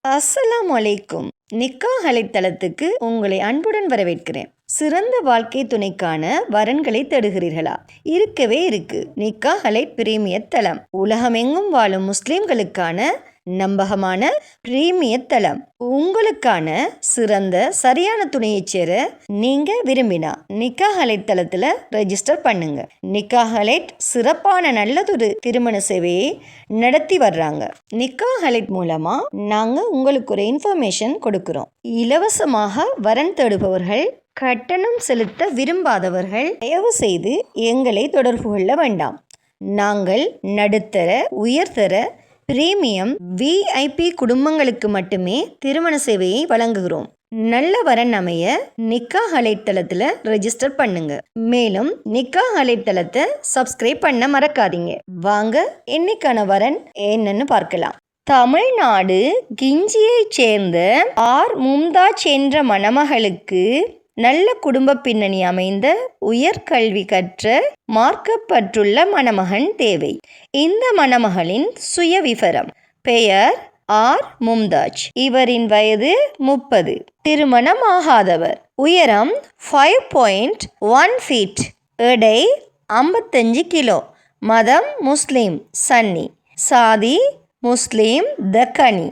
அஸ்ஸலாமு அலைக்கும். நிக்காஹ் அலைத்தளத்துக்கு உங்களை அன்புடன் வரவேற்கிறேன். சிறந்த வாழ்க்கை துணைக்கான வரன்களை தேடுகிறீர்களா? இருக்கவே இருக்கு நிக்காஹ் அலை பிரீமியர் தளம். உலகமெங்கும் வாழும் முஸ்லிம்களுக்கான நம்பகமான பிரீமியர் தளம். உங்களுக்கான சிறந்த சரியான துணையை சேர நீங்க விரும்பினா நிக்காஹ் அலைட் தளத்துல ரெஜிஸ்டர் பண்ணுங்க. நிக்காஹ் அலைட் சிறப்பான நல்லதொரு திருமண சேவையை நடத்தி வர்றாங்க. நிக்காஹ் அலைட் மூலமா நாங்க உங்களுக்கு ஒரு இன்ஃபர்மேஷன் கொடுக்கிறோம். இலவசமாக வரன் தேடுபவர்கள், கட்டணம் செலுத்த விரும்பாதவர்கள் தயவு செய்து எங்களை தொடர்பு கொள்ள வேண்டாம். நாங்கள் நடுத்தர, உயர்தர, பிரீமியம், VIP குடும்பங்களுக்கு மட்டுமே திருமண சேவையை வழங்குகிறோம். நல்ல வரன் அமைய நிக்காஹ் அலைட் தளத்துல ரெஜிஸ்டர் பண்ணுங்க. மேலும் நிக்காஹ் அலைட் தளத்தை சப்ஸ்கிரைப் பண்ண மறக்காதீங்க. வாங்க இன்னைக்கான வரன் என்னன்னு பார்க்கலாம். தமிழ்நாடு கிஞ்சியை சேர்ந்த மும்தாஜ் என்ற மணமகளுக்கு நல்ல குடும்ப பின்னணி அமைந்த, உயர்கல்வி கற்ற, மார்க்கப்பட்டுள்ள மணமகன் தேவை. இந்த மணமகளின் சுயவிவரம்: பெயர் மும்தாஜ். இவரின் வயது 30. திருமணம் ஆகாதவர். உயரம் 5.1 feet. எடை 55 கிலோ. மதம் முஸ்லிம், சன்னி. சாதி முஸ்லிம், தக்கனி.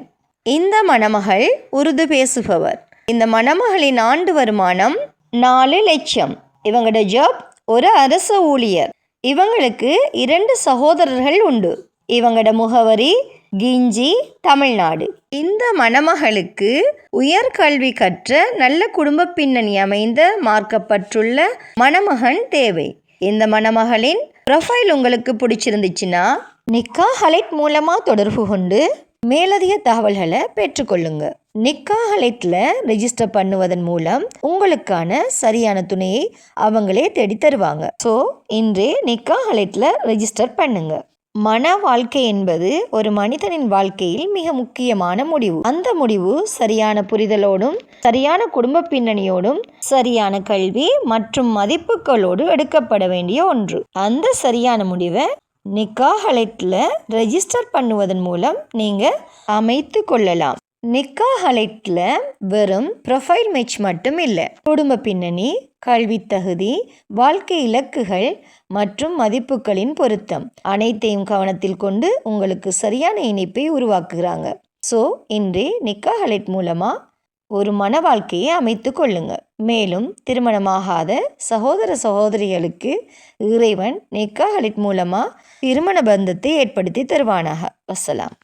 இந்த மணமகள் உருது பேசுபவர். இந்த மணமகளின் ஆண்டு வருமானம் 4 லட்சம். இவங்களோட ஜாப் ஒரு அரசு ஊழியர். இவங்களுக்கு 2 சகோதரர்கள் உண்டு. இவங்களோட முகவரி கிஞ்சி, தமிழ்நாடு. இந்த மணமகளுக்கு உயர்கல்வி கற்ற, நல்ல குடும்ப பின்னணி அமைந்த, மார்க்கப்பட்டுள்ள மணமகன் தேவை. இந்த மணமகளின் ப்ரொஃபைல் உங்களுக்கு பிடிச்சிருந்துச்சுன்னா நிக்காஹ் அலைட் மூலமா தொடர்பு கொண்டு மேலதிக தகவல்களை பெற்றுக்கொள்ளுங்க. நிக்காஹ் அலைட்ல ரெஜிஸ்டர் பண்ணுவதன் மூலம் உங்களுக்கான சரியான துணையை அவங்களே தேடி தருவாங்க. ஸோ இன்றே நிக்காஹ் அலைட்ல ரெஜிஸ்டர் பண்ணுங்க. மன வாழ்க்கை என்பது ஒரு மனிதனின் வாழ்க்கையில் மிக முக்கியமான முடிவு. அந்த முடிவு சரியான புரிதலோடும், சரியான குடும்ப பின்னணியோடும், சரியான கல்வி மற்றும் மதிப்புகளோடு எடுக்கப்பட வேண்டிய ஒன்று. அந்த சரியான முடிவை நிக்காஹ் அலைட்ல ரெஜிஸ்டர் பண்ணுவதன் மூலம் நீங்கள் அமைத்து கொள்ளலாம். நிக்காஹ் அலைட்ல வெறும் ப்ரொஃபைல் மேட்ச் மட்டும் இல்லை, குடும்ப பின்னணி, கல்வி தகுதி, வாழ்க்கை இலக்குகள் மற்றும் மதிப்புகளின் பொருத்தம் அனைத்தையும் கவனத்தில் கொண்டு உங்களுக்கு சரியான இணைப்பை உருவாக்குகிறாங்க. ஸோ இன்றே நிக்காஹ் அலைட் மூலமாக ஒரு மன வாழ்க்கையை அமைத்து கொள்ளுங்க. மேலும் திருமணமாகாத சகோதர சகோதரிகளுக்கு இறைவன் நிக்காஹ் அலைட் மூலமாக திருமண பந்தத்தை ஏற்படுத்தி தருவானாக. வஸ்ஸலாம்.